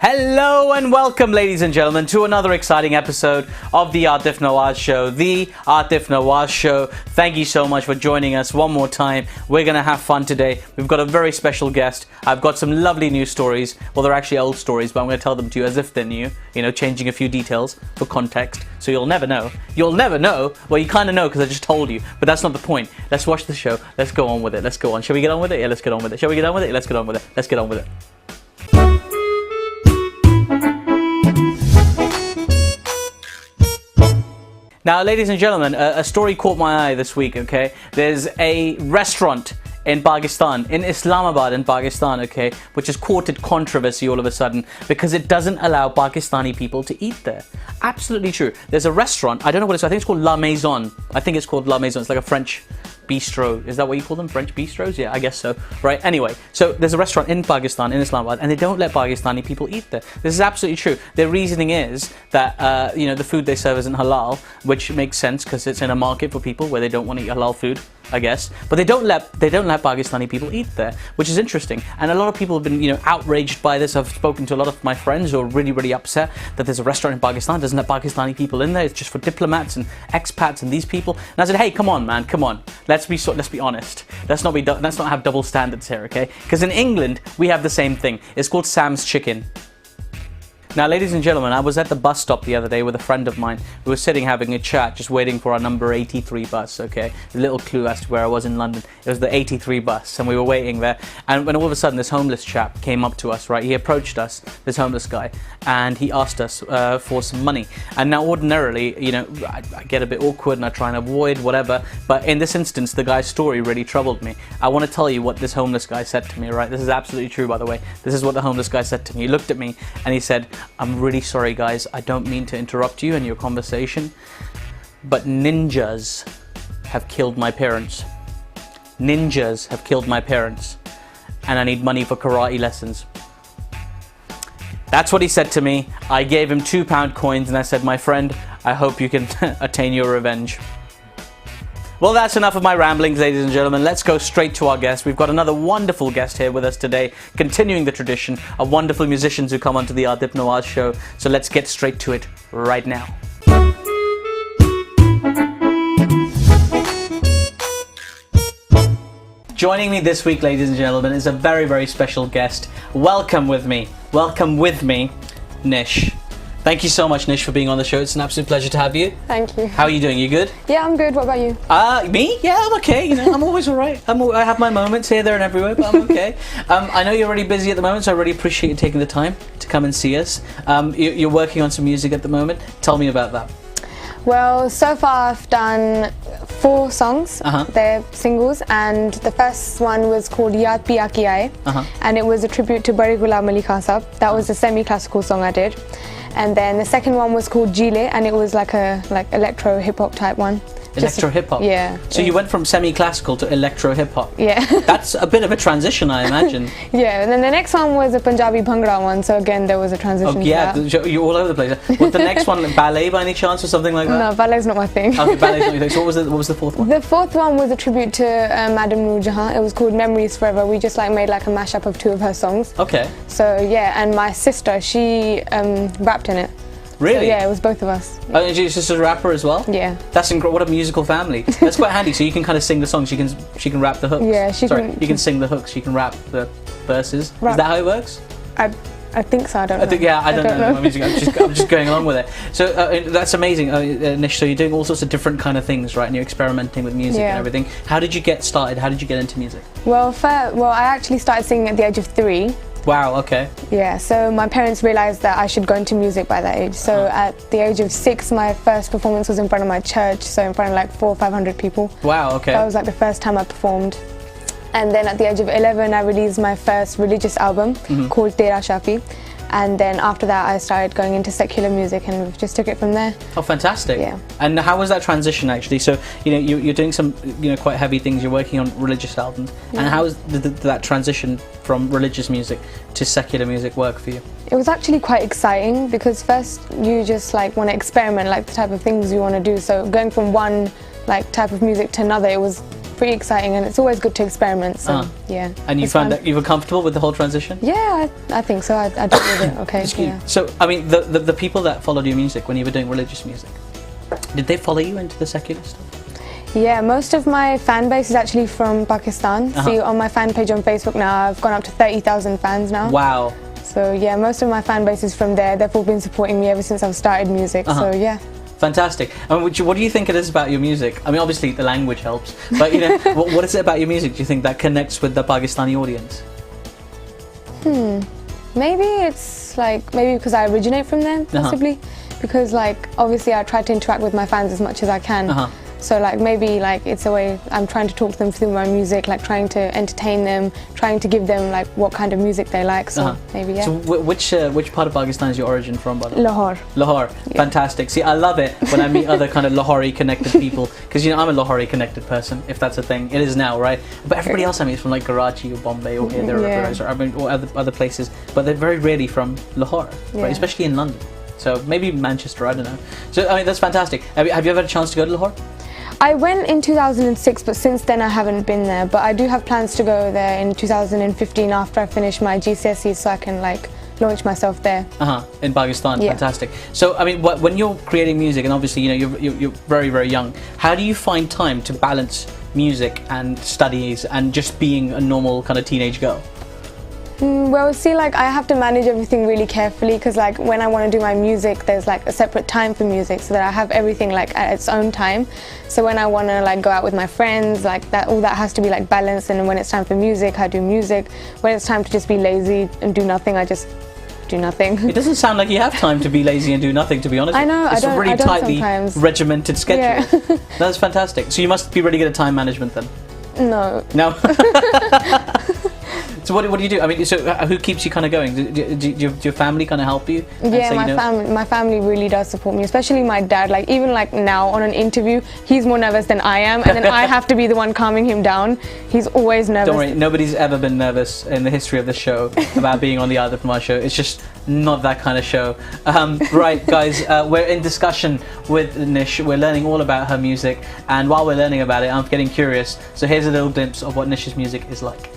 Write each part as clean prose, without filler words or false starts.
Hello and welcome, ladies and gentlemen, to another exciting episode of the Aatif Nawaz Show. The Aatif Nawaz Show. Thank you so much for joining us one more time. We're going to have fun today. We've got a very special guest. I've got some lovely news stories. Well, they're actually old stories, but I'm going to tell them to you as if they're new. You know, changing a few details for context. So you'll never know. You'll never know. Well, you kind of know because I just told you. But that's not the point. Let's watch the show. Let's go on with it. Let's go on. Shall we get on with it? Yeah, let's get on with it. Shall we get on with it? Let's get on with it. Let's get on with it. Now, ladies and gentlemen, a story caught my eye this week, okay? There's a restaurant in Pakistan, in Islamabad in Pakistan, okay, which has courted controversy all of a sudden because it doesn't allow Pakistani people to eat there. Absolutely true. There's a restaurant, I don't know what it's called, I think it's called La Maison. I think it's called La Maison. It's like a French bistro. Is that what you call them? French bistros? Yeah, I guess so. Right, anyway, so there's a restaurant in Pakistan, in Islamabad, and they don't let Pakistani people eat there. This is absolutely true. Their reasoning is that, you know, the food they serve isn't halal, which makes sense because it's in a market for people where they don't want to eat halal food, I guess. But they don't let Pakistani people eat there, which is interesting. And a lot of people have been, you know, outraged by this. I've spoken to a lot of my friends who are really, really upset that there's a restaurant in Pakistan doesn't let Pakistani people in there. It's just for diplomats and expats and these people. And I said, hey, come on, man, come on. Let's be honest. Let's not have double standards here, okay? Because in England we have the same thing. It's called Sam's Chicken. Now, ladies and gentlemen, I was at the bus stop the other day with a friend of mine. We were sitting having a chat, just waiting for our number 83 bus, okay? A little clue as to where I was in London. It was the 83 bus, and we were waiting there. And when all of a sudden this homeless chap came up to us, right? He approached us, this homeless guy, and he asked us for some money. And now, ordinarily, you know, I get a bit awkward and I try and avoid whatever. But in this instance, the guy's story really troubled me. I want to tell you what this homeless guy said to me, right? This is absolutely true, by the way. This is what the homeless guy said to me. He looked at me and he said, I'm really sorry, guys. I don't mean to interrupt you and your conversation, but ninjas have killed my parents. Ninjas have killed my parents, and I need money for karate lessons. That's what he said to me. I gave him £2 coins and I said, my friend, I hope you can attain your revenge. Well, that's enough of my ramblings, ladies and gentlemen. Let's go straight to our guest. We've got another wonderful guest here with us today, continuing the tradition of wonderful musicians who come onto the Aatif Nawaz Show. So let's get straight to it right now. Joining me this week, ladies and gentlemen, is a very, very special guest. Welcome with me, Nish. Thank you so much, Nish, for being on the show. It's an absolute pleasure to have you. Thank you. How are you doing? You good? Yeah, I'm good. What about you? Me? Yeah, I'm okay. You know, I'm always all right. I have my moments here, there, and everywhere, but I'm okay. I know you're really busy at the moment, so I really appreciate you taking the time to come and see us. You're working on some music at the moment. Tell me about that. Well, so far I've done 4 songs. They're singles, and the first one was called Yaad Piya Ki Aaye, and it was a tribute to Bari Ghulam Ali Khan Sahab. That was a semi-classical song I did. And then the second one was called Jile, and it was like a electro hip hop type one. Electro hip hop? Yeah. So you went from semi-classical to electro hip hop? Yeah. That's a bit of a transition, I imagine. Yeah, and then the next one was a Punjabi Bhangra one, so again there was a transition. Oh, yeah, you're all over the place. Was the next one ballet by any chance or something like that? No, ballet's not my thing. Okay, ballet's not your thing. So what was the fourth one? The fourth one was a tribute to Madam Noor Jahan. It was called Memories Forever. We just made like a mashup of 2 of her songs. Okay. So yeah, and my sister, she rapped in it. Really? So, yeah, it was both of us. Oh, and she's just a rapper as well? Yeah. That's incredible. What a musical family. That's quite handy. So you can kind of sing the songs. She can rap the hooks. Yeah, you can sing the hooks. She can rap the verses. Is that how it works? I think so. I don't know. I don't know my music. I'm just going along with it. So that's amazing, Nish. So you're doing all sorts of different kind of things, right? And you're experimenting with music and everything. How did you get started? How did you get into music? Well, I actually started singing at the age of 3. Wow, okay. Yeah, so my parents realised that I should go into music by that age. So at the age of 6, my first performance was in front of my church, so in front of like 400 or 500 people. Wow, okay. That was like the first time I performed. And then at the age of 11, I released my first religious album called Tera Shafi. And then after that, I started going into secular music, and we just took it from there. Oh, fantastic! Yeah. And how was that transition actually? So you're doing some quite heavy things. You're working on religious albums, and how was that transition from religious music to secular music work for you? It was actually quite exciting because first you just want to experiment, the type of things you want to do. So going from one type of music to another, it was pretty exciting, and it's always good to experiment. So yeah. And you found that you were comfortable with the whole transition? Yeah, I think so. I dealt with it. Okay. Yeah. So I mean, the people that followed your music when you were doing religious music, did they follow you into the secular stuff? Yeah, most of my fan base is actually from Pakistan. See, on my fan page on Facebook now, I've gone up to 30,000 fans now. Wow. So yeah, most of my fan base is from there. They've all been supporting me ever since I've started music. So yeah. Fantastic. I mean, what do you think it is about your music? I mean, obviously the language helps, but you know, what is it about your music do you think that connects with the Pakistani audience? Maybe it's like, maybe because I originate from them, possibly. Because like, obviously I try to interact with my fans as much as I can. So like maybe like it's a way I'm trying to talk to them through my music, like trying to entertain them, trying to give them like what kind of music they like. So maybe yeah. So which part of Pakistan is your origin from, by the way? Lahore. Lahore. Yeah. Fantastic. See, I love it when I meet other kind of Lahori connected people, because you know I'm a Lahori connected person, if that's a thing. It is now, right? But everybody else I meet is from like Karachi or Bombay or or other places, but they're very rarely from Lahore, right? Especially in London. So maybe Manchester, I don't know. So I mean, that's fantastic. Have you ever had a chance to go to Lahore? I went in 2006, but since then I haven't been there. But I do have plans to go there in 2015 after I finish my GCSEs, so I can like launch myself there. In Pakistan. Fantastic. So I mean, when you're creating music, and obviously you know you're very, very young, how do you find time to balance music and studies and just being a normal kind of teenage girl? Well, see, like I have to manage everything really carefully, because like when I want to do my music, there's like a separate time for music, so that I have everything like at its own time. So when I want to like go out with my friends, like that, all that has to be like balanced. And when it's time for music, I do music. When it's time to just be lazy and do nothing, I just do nothing. It doesn't sound like you have time to be lazy and do nothing, to be honest. I know. It's a really tightly regimented schedule. Yeah. That's fantastic. So you must be really good at time management then. No. No. So what do you do? I mean, so who keeps you kind of going? Do your family kind of help you? Yeah, my family really does support me, especially my dad. Like even like now on an interview, he's more nervous than I am, and then I have to be the one calming him down. He's always nervous. Don't worry, nobody's ever been nervous in the history of the show about being on the Aatif from our show. It's just not that kind of show. Right, guys, we're in discussion with Nish. We're learning all about her music, and while we're learning about it, I'm getting curious. So here's a little glimpse of what Nish's music is like.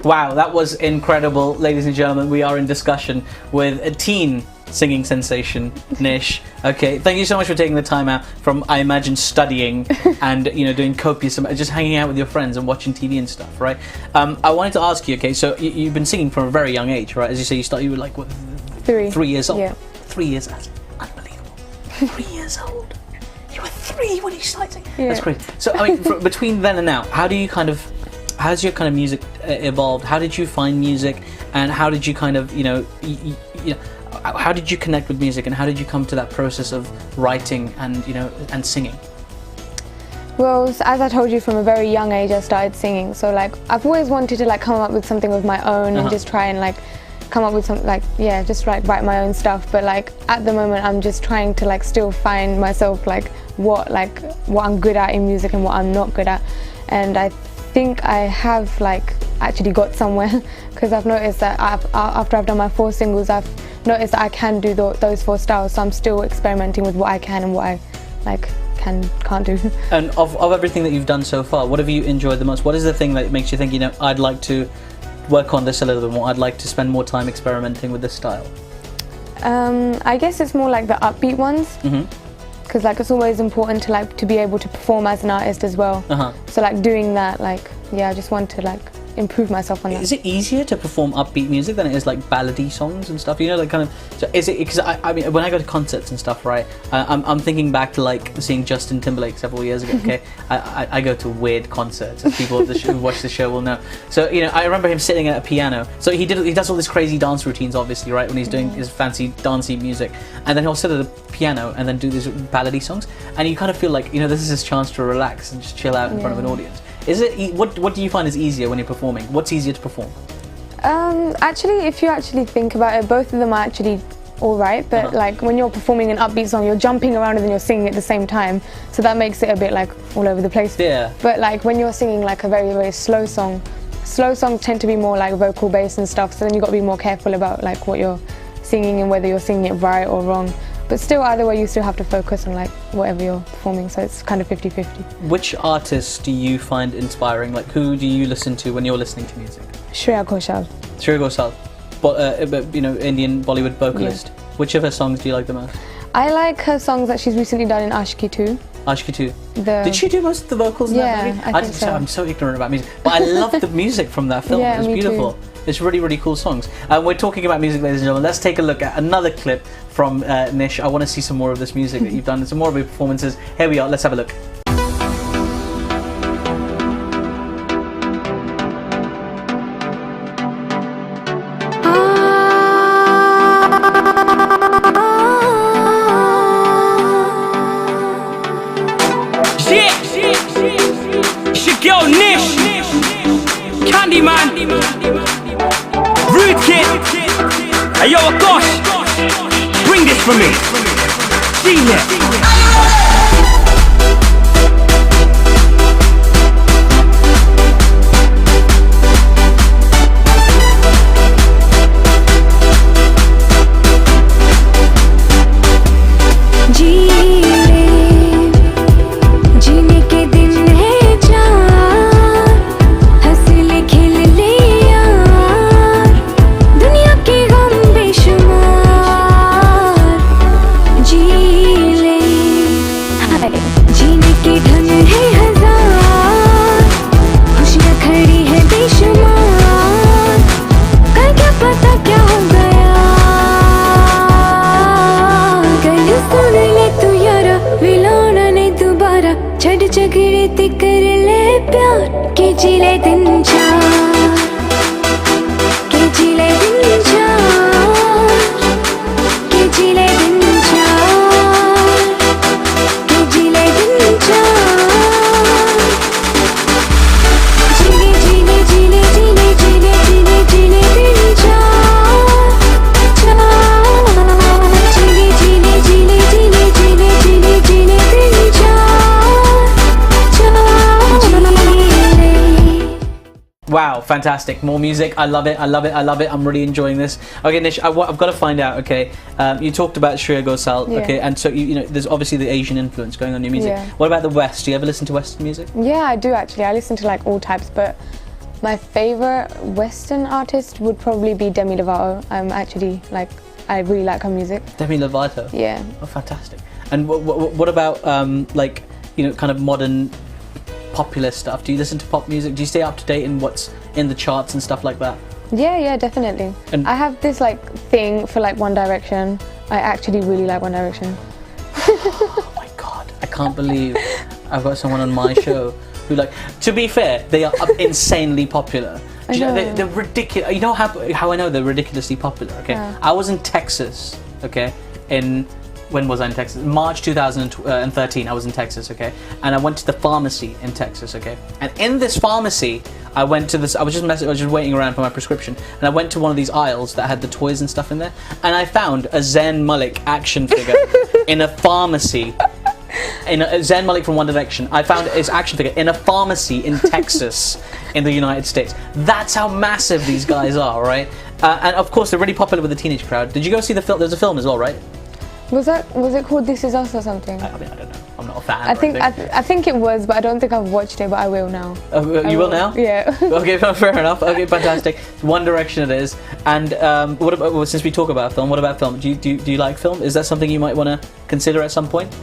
Wow, that was incredible, ladies and gentlemen. We are in discussion with a teen singing sensation, Nish. Okay, thank you so much for taking the time out from, I imagine, studying and doing copious, just hanging out with your friends and watching TV and stuff, right? I wanted to ask you, okay, so you've been singing from a very young age, right? As you say, you were like what, 3 years old. Yeah. 3 years, that's unbelievable. 3 years old. You were 3 when you started singing. Yeah. That's crazy. So I mean, between then and now, how's your kind of music evolved? How did you find music, and how did you kind of how did you connect with music, and how did you come to that process of writing and and singing? Well, as I told you, from a very young age I started singing. So like I've always wanted to like come up with something of my own and just try and like come up with something just write my own stuff. But like at the moment I'm just trying to like still find myself, like what I'm good at in music and what I'm not good at. And I think I have like actually got somewhere, because I've noticed that after I've done my 4 singles, I've noticed that I can do those 4 styles. So I'm still experimenting with what I can and what I like can't do. And of everything that you've done so far, what have you enjoyed the most? What is the thing that makes you think, I'd like to work on this a little bit more, I'd like to spend more time experimenting with this style? I guess it's more like the upbeat ones, because like it's always important to be able to perform as an artist as well. So like doing that, like I just want to like improve myself on that. Is it easier to perform upbeat music than it is like ballady songs and stuff? Like kind of. So is it because I mean when I go to concerts and stuff, right? I'm thinking back to like seeing Justin Timberlake several years ago. Okay, I go to weird concerts, as people who watch the show will know. So I remember him sitting at a piano. So he does all these crazy dance routines, obviously, right? When he's doing his fancy dancey music, and then he'll sit at a piano and then do these ballady songs, and you kind of feel like this is his chance to relax and just chill out in front of an audience. Is it what do you find is easier when you're performing? What's easier to perform? Actually, if you actually think about it, both of them are actually all right. But like when you're performing an upbeat song, you're jumping around and then you're singing at the same time, so that makes it a bit like all over the place. Yeah. But like when you're singing like a very, very slow songs tend to be more like vocal based and stuff. So then you've got to be more careful about like what you're singing and whether you're singing it right or wrong. But still, either way, you still have to focus on like whatever you're performing, so it's kind of 50-50. Which artists do you find inspiring? Like, who do you listen to when you're listening to music? Shreya Ghoshal. Shreya Ghoshal, Indian Bollywood vocalist. Yeah. Which of her songs do you like the most? I like her songs that she's recently done in Ashki 2. Ashki 2. Did she do most of the vocals in that movie? I think so. I'm so ignorant about music, but I love the music from that film. Yeah, it's beautiful. Too. It's really, really cool songs. We're talking about music, ladies and gentlemen. Let's take a look at another clip from Nish. I want to see some more of this music that you've done, some more of your performances. Here we are. Let's have a look. It's your girl Nish, Candyman, Rude Kid. Hey yo, gosh, bring this for me. See ya. Wow, fantastic. More music. I love it. I love it. I love it. I'm really enjoying this. Okay, Nish, I've got to find out, okay, you talked about Shreya Ghoshal, okay, and so, there's obviously the Asian influence going on in your music. Yeah. What about the West? Do you ever listen to Western music? Yeah, I do actually. I listen to like all types, but my favorite Western artist would probably be Demi Lovato. I really like her music. Demi Lovato? Yeah. Oh, fantastic. And what about, kind of modern popular stuff? Do you listen to pop music? Do you stay up to date in what's in the charts and stuff like that? Yeah, definitely. And I have this like thing for like One Direction. I actually really like One Direction. Oh my god, I can't believe I've got someone on my show who to be fair, they are insanely popular. Do you know, they're ridiculous. You know how I know they're ridiculously popular, okay? Yeah. I was in Texas, okay, when was I in Texas? March 2013, I was in Texas, okay? And I went to the pharmacy in Texas, okay? And in this pharmacy, I was just waiting around for my prescription, and I went to one of these aisles that had the toys and stuff in there, and I found a Zayn Malik action figure in a pharmacy. Zayn Malik from One Direction. I found his action figure in a pharmacy in Texas, in the United States. That's how massive these guys are, right? And of course, they're really popular with the teenage crowd. Did you go see the film? There's a film as well, right? Was it called This Is Us or something? I mean, I don't know. I'm not a fan. I think it was, but I don't think I've watched it. But I will now. You will now? Yeah. Okay, fair enough. Okay, fantastic. One Direction it is. And what about, well, since we talk about film, what about film? Do you like film? Is that something you might want to consider at some point?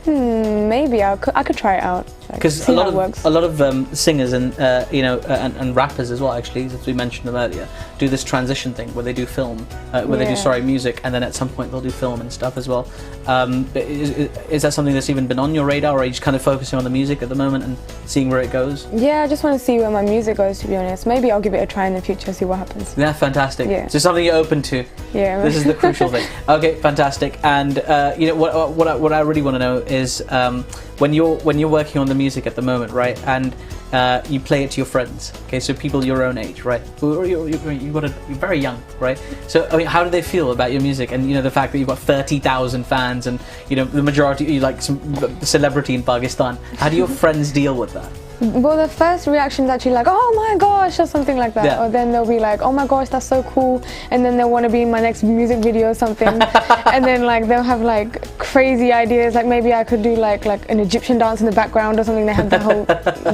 Maybe I could try it out. Because a lot of singers and and rappers as well, actually, as we mentioned them earlier, do this transition thing where they do film, where they do music, and then at some point they'll do film and stuff as well. Is that something that's even been on your radar, or are you just kind of focusing on the music at the moment and seeing where it goes? Yeah, I just want to see where my music goes, to be honest. Maybe I'll give it a try in the future, see what happens. Yeah, fantastic. Yeah. So something you're open to. Yeah. This is the crucial thing. Okay, fantastic. And what I really want to know is when you're working on the music at the moment, right? And you play it to your friends. Okay, so people your own age, right? You're very young, right? So I mean, how do they feel about your music? And the fact that you've got 30,000 fans, and the majority you like some celebrity in Pakistan. How do your friends deal with that? Well, the first reaction is actually like, oh my gosh, or something like that. Yeah. Or then they'll be like, oh my gosh, that's so cool. And then they'll want to be in my next music video or something. And then like they'll have like crazy ideas, like maybe I could do like an Egyptian dance in the background or something. They have the whole,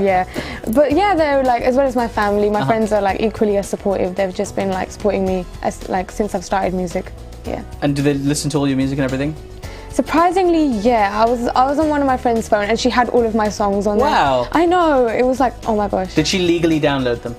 yeah. But yeah, they're like, as well as my family, my friends are like equally as supportive. They've just been like supporting me as like since I've started music. Yeah. And do they listen to all your music and everything? Surprisingly, yeah. I was on one of my friend's phone and she had all of my songs on there. Wow. I know. It was like, oh my gosh. Did she legally download them?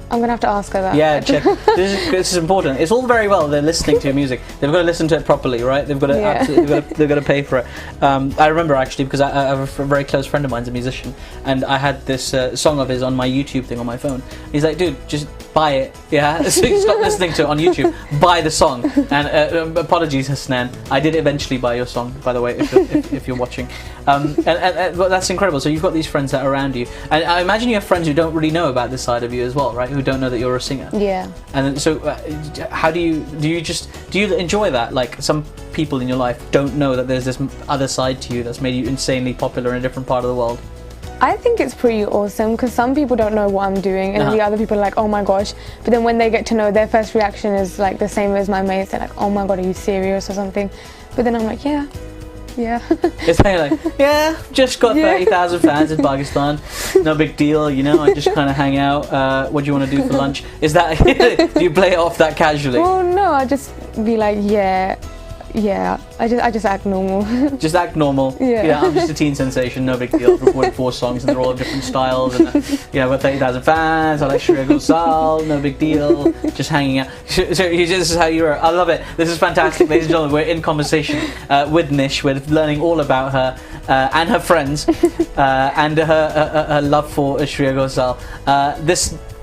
I'm gonna have to ask her that. Yeah, check. This is important. It's all very well they're listening to your music. They've got to listen to it properly, right? They've got to they've got to pay for it. I remember actually because I have a very close friend of mine's a musician, and I had this song of his on my YouTube thing on my phone. He's like, dude, just buy it, yeah. So you stop listening to it on YouTube. Buy the song. And apologies, Hasnan. I did eventually buy your song, by the way, if you're watching. And that's incredible. So you've got these friends that are around you, and I imagine you have friends who don't really know about this side of you as well, right? Who don't know that you're a singer. Yeah. And so, how do you enjoy that? Like, some people in your life don't know that there's this other side to you that's made you insanely popular in a different part of the world. I think it's pretty awesome because some people don't know what I'm doing, and then the other people are like, oh my gosh. But then when they get to know, their first reaction is like the same as my mates. They're like, oh my god, are you serious or something? But then I'm like, yeah. It's like, yeah, just got 30,000 fans in Pakistan. No big deal, I just kind of hang out. What do you want to do for lunch? Is that, do you play it off that casually? Well, no, I just be like, yeah. I just act normal. Just act normal. Yeah. I'm just a teen sensation, no big deal. I've recorded 4 songs and they're all of different styles. And I've got 30,000 fans. I like Shreya Ghosal, no big deal. Just hanging out. So this is how you are. I love it. This is fantastic, ladies and gentlemen. We're in conversation with Nish. We're learning all about her and her friends and her love for Shreya Ghosal.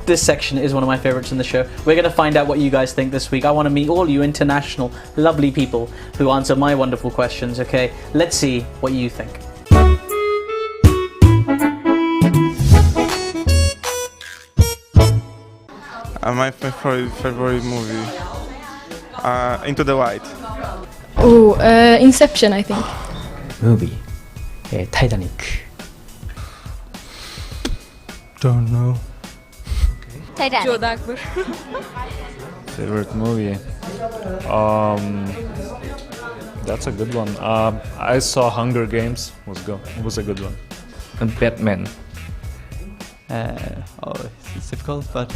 This section is one of my favorites in the show. We're going to find out what you guys think this week. I want to meet all you international, lovely people who answer my wonderful questions, okay? Let's see what you think. My favorite movie, Into the Light. Oh, Inception, I think. Movie, Titanic. Don't know. Titanic. Favorite movie? That's a good one. I saw Hunger Games. It was a good one. And Batman. It's difficult, but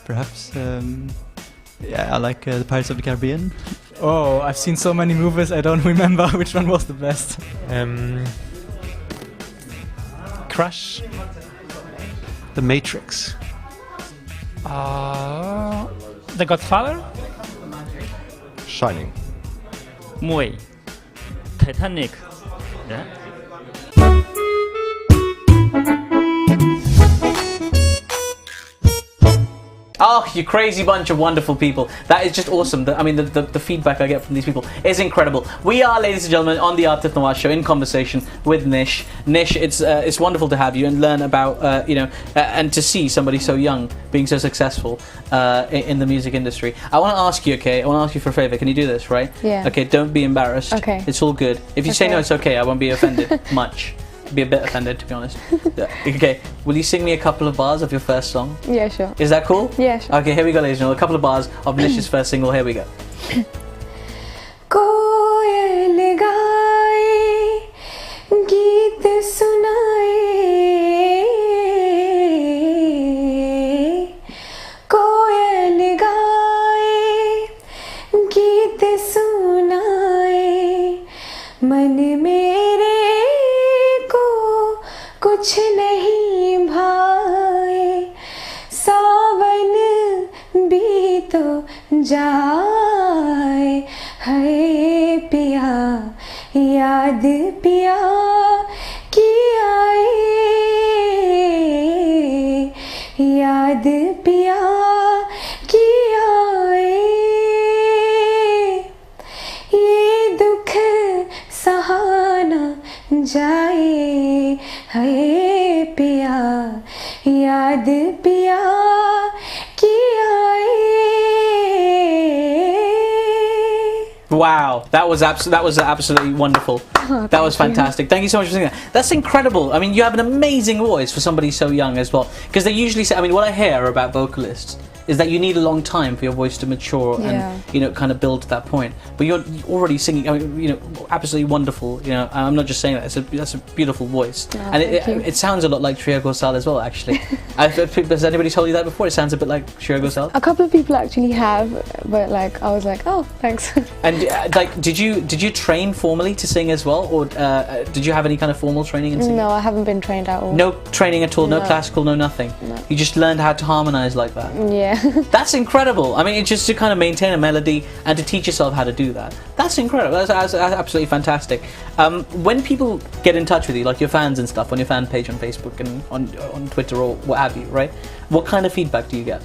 perhaps I like the Pirates of the Caribbean. Oh, I've seen so many movies, I don't remember which one was the best. Crash. The Matrix. The Godfather? Shining. Muy. Titanic. Yeah. Oh, you crazy bunch of wonderful people. That is just awesome. The feedback I get from these people is incredible. We are, ladies and gentlemen, on the Aatif Nawaz show in conversation with Nish. Nish, it's wonderful to have you and learn about, and to see somebody so young being so successful in the music industry. I want to ask you, okay? I want to ask you for a favor. Can you do this, right? Yeah. Okay, don't be embarrassed. Okay. It's all good. If you say no, it's okay. I won't be offended much. Be a bit offended, to be honest. Okay, will you sing me a couple of bars of your first song? Yeah, sure. Is that cool? Yeah, sure. Okay, here we go, ladies and gentlemen. A couple of bars of Nish's first single. Here we go. जाए है पिया याद पिया की आए याद पिया की आए ये दुख सहाना जाए है पिया याद पिया की आए. Wow, that was absolutely wonderful. That was fantastic. Thank you so much for singing that. That's incredible. I mean, you have an amazing voice for somebody so young as well. Because they usually say, I mean, what I hear about vocalists is that you need a long time for your voice to mature and, you know, kind of build to that point. But you're already singing, I mean, you know, absolutely wonderful. You know, I'm not just saying that. That's a beautiful voice. Oh, and it sounds a lot like Shreya Ghosal as well, actually. Has anybody told you that before? It sounds a bit like Shreya Ghosal? A couple of people actually have, but like I was like, oh, thanks. And like, did you train formally to sing as well, or did you have any kind of formal training in singing? No, I haven't been trained at all. No training at all, no classical, no nothing. No. You just learned how to harmonize like that. Yeah. That's incredible. I mean, it's just to kind of maintain a melody and to teach yourself how to do that. That's incredible. That's absolutely fantastic. When people get in touch with you, like your fans and stuff, on your fan page on Facebook and on Twitter or what have you, right? What kind of feedback do you get?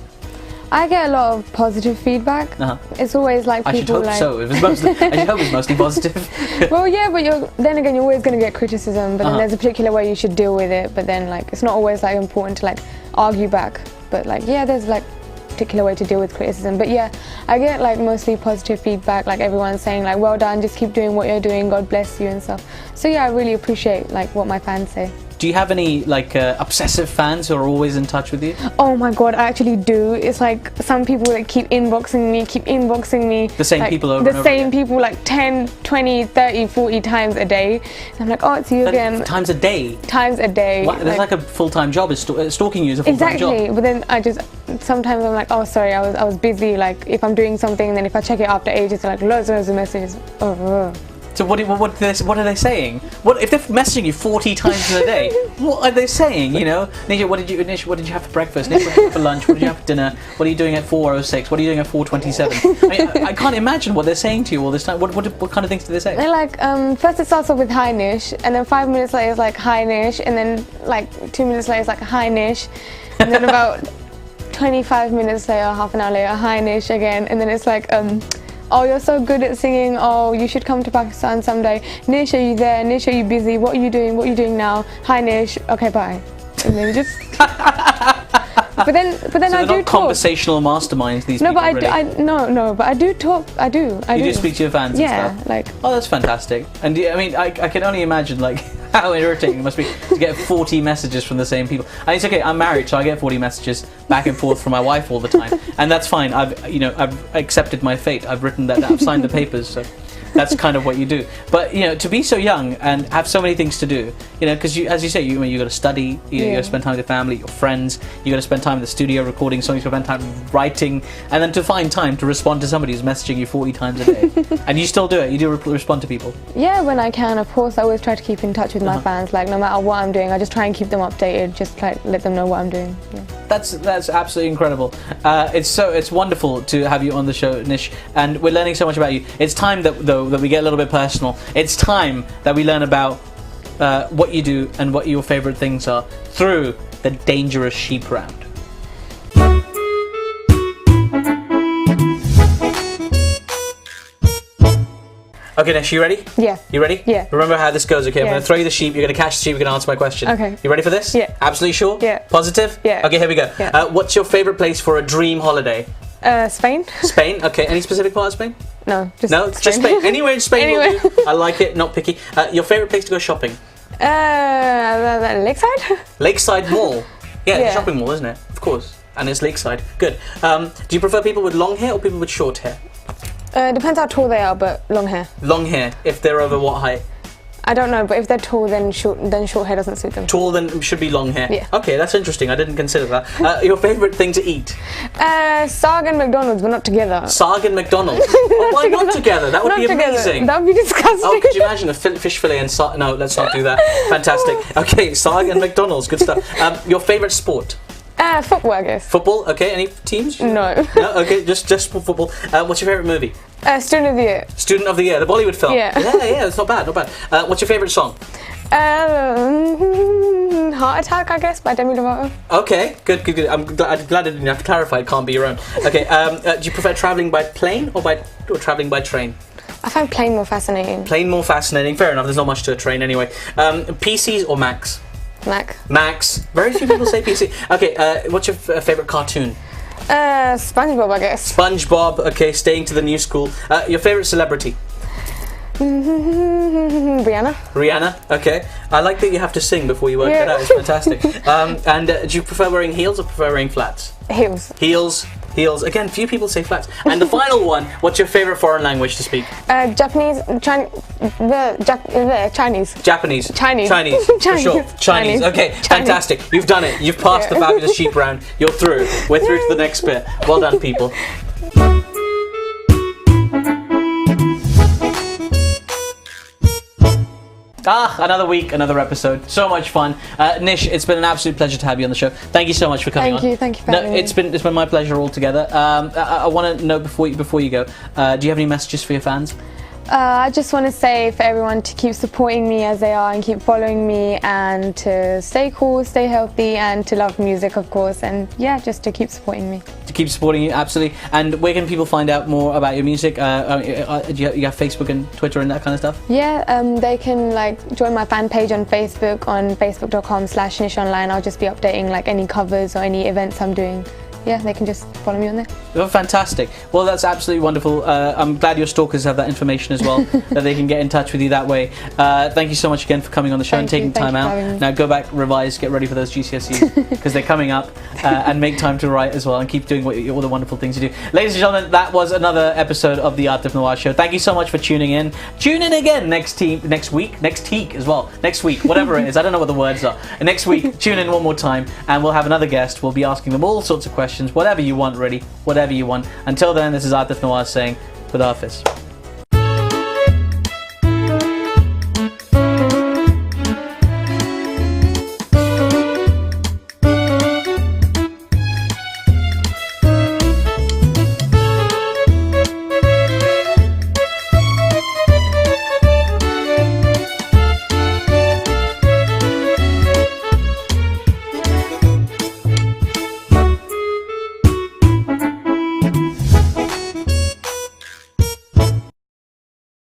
I get a lot of positive feedback. It's always like people I should hope like... so. I should hope it's mostly positive. Well, yeah, but then again, you're always going to get criticism, but then there's a particular way you should deal with it, but then like it's not always like important to like argue back, but like yeah, there's like particular way to deal with criticism. But yeah, I get like mostly positive feedback, like everyone's saying like well done, just keep doing what you're doing, God bless you and stuff. So yeah, I really appreciate like what my fans say. Do you have any like obsessive fans who are always in touch with you? Oh my god, I actually do. It's like some people that keep inboxing me. The same like, people over the and over same again? people like 10, 20, 30, 40 times a day. And I'm like, oh, it's you again. Times a day? Times a day. What? That's like a full-time job. Stalking you is a full-time job. Exactly, but then I just, sometimes I'm like, oh sorry, I was busy, like if I'm doing something and then if I check it after ages, like loads of messages. So what are they saying? What if they're messaging you 40 times in a day? What are they saying? You know, Nish, what did you have for breakfast? Nish, what did you have for lunch? What did you have for dinner? What are you doing at 4:06? What are you doing at 4:27? I mean, I can't imagine what they're saying to you all this time. What kind of things do they say? They're like, first it starts off with hi Nish, and then 5 minutes later it's like hi Nish, and then like 2 minutes later it's like hi Nish, and then about 25 minutes later, half an hour later, hi Nish again, and then it's like oh, you're so good at singing. Oh, you should come to Pakistan someday. Nish, are you there? Nish, are you busy? What are you doing? What are you doing now? Hi, Nish. Okay, bye. And then just. But then so I do not talk. conversational masterminds. These no, people. but Really. I do talk. I do. You do speak to your fans. Yeah, and stuff? like. Oh, that's fantastic. And I mean, I can only imagine like how irritating it must be to get 40 messages from the same people. And it's okay. I'm married, so I get 40 messages back and forth from my wife all the time, and that's fine. I've accepted my fate. I've written that. I've signed the papers. So. That's kind of what you do. But, you know, to be so young and have so many things to do, you know, because as you say, you got to study, you got to spend time with your family, your friends, you got to spend time in the studio recording songs, you got to spend time writing, and then to find time to respond to somebody who's messaging you 40 times a day. And you still do it, you do respond to people. Yeah, when I can, of course. I always try to keep in touch with my fans, like no matter what I'm doing, I just try and keep them updated, just like let them know what I'm doing. Yeah. That's absolutely incredible. It's wonderful to have you on the show, Nish, and we're learning so much about you. It's time that we get a little bit personal. It's time that we learn about what you do and what your favourite things are through the Dangerous Sheep round. Okay, Nish, you ready? Yeah. You ready? Yeah. Remember how this goes, okay? I'm Yeah. going to throw you the sheep, you're going to catch the sheep, you're going to answer my question. Okay. You ready for this? Yeah. Absolutely sure? Yeah. Positive? Yeah. Okay, here we go. Yeah. What's your favourite place for a dream holiday? Spain. Spain? Okay, any specific part of Spain? No, just No, Spain. just Spain. Anywhere in Spain Anywhere. will do. I like it, not picky. Your favourite place to go shopping? Lakeside? Lakeside Mall. Yeah, it's a Yeah. shopping mall, isn't it? Of course. And it's lakeside. Good. Do you prefer people with long hair or people with short hair? Depends how tall they are, but long hair. Long hair, if they're over what height? I don't know, but if they're tall, then short hair doesn't suit them. Tall then should be long hair? Yeah. Okay, that's interesting. I didn't consider that. Your favourite thing to eat? Sarg and McDonald's, but not together. Sarg and McDonald's? Oh, why not together? That would Not be together. amazing. That would be disgusting. Oh, could you imagine a fish fillet and No, let's not do that. Fantastic. Okay, Sarg and McDonald's, good stuff. Your favourite sport? Football, I guess. Football, okay. Any teams? No. No, okay, just football. What's your favourite movie? Student of the Year. Student of the Year, the Bollywood film. Yeah. Yeah, it's not bad, not bad. What's your favourite song? Heart Attack, I guess, by Demi Lovato. Okay, good. I'm glad I didn't have to clarify. It can't be your own. Okay, do you prefer travelling by plane or travelling by train? I find plane more fascinating. Plane more fascinating. Fair enough. There's not much to a train anyway. PCs or Macs? Macs. Very few people say PC. Okay, what's your favourite cartoon? SpongeBob, I guess. SpongeBob. Okay, staying to the new school. Your favourite celebrity? Rihanna. Okay. I like that you have to sing before you work it out. It's fantastic. And do you prefer wearing heels or prefer wearing flats? Heels. Heels. Again, few people say flats. And the final one, what's your favourite foreign language to speak? Japanese. Japanese. Chinese. For sure. Chinese. Okay, fantastic. You've done it. You've passed the fabulous sheep round. You're through. We're through to the next bit. Well done, people. Another week, another episode. So much fun. Nish, it's been an absolute pleasure to have you on the show. Thank you so much for coming on. Thank you for having me. It's been my pleasure altogether. I want to know before you go, do you have any messages for your fans? I just want to say for everyone to keep supporting me as they are and keep following me, and to stay cool, stay healthy, and to love music, of course, and yeah, just to keep supporting me. To keep supporting you, absolutely. And where can people find out more about your music? Do you have Facebook and Twitter and that kind of stuff? Yeah, they can join my fan page on Facebook on facebook.com/nishonline. I'll just be updating any covers or any events I'm doing. Yeah, they can just follow me on there. Oh, fantastic. Well, that's absolutely wonderful. I'm glad your stalkers have that information as well, that they can get in touch with you that way. Thank you so much again for coming on the show and taking time out. Now go back, revise, get ready for those GCSEs, because they're coming up, and make time to write as well, and keep doing all the wonderful things you do. Ladies and gentlemen, that was another episode of the Aatif Nawaz Show. Thank you so much for tuning in. Tune in again next week, whatever it is. I don't know what the words are. Next week, tune in one more time, and we'll have another guest. We'll be asking them all sorts of questions, whatever you want, really, whatever you want. Until then, this is Aatif Nawaz saying, Khud Hafiz.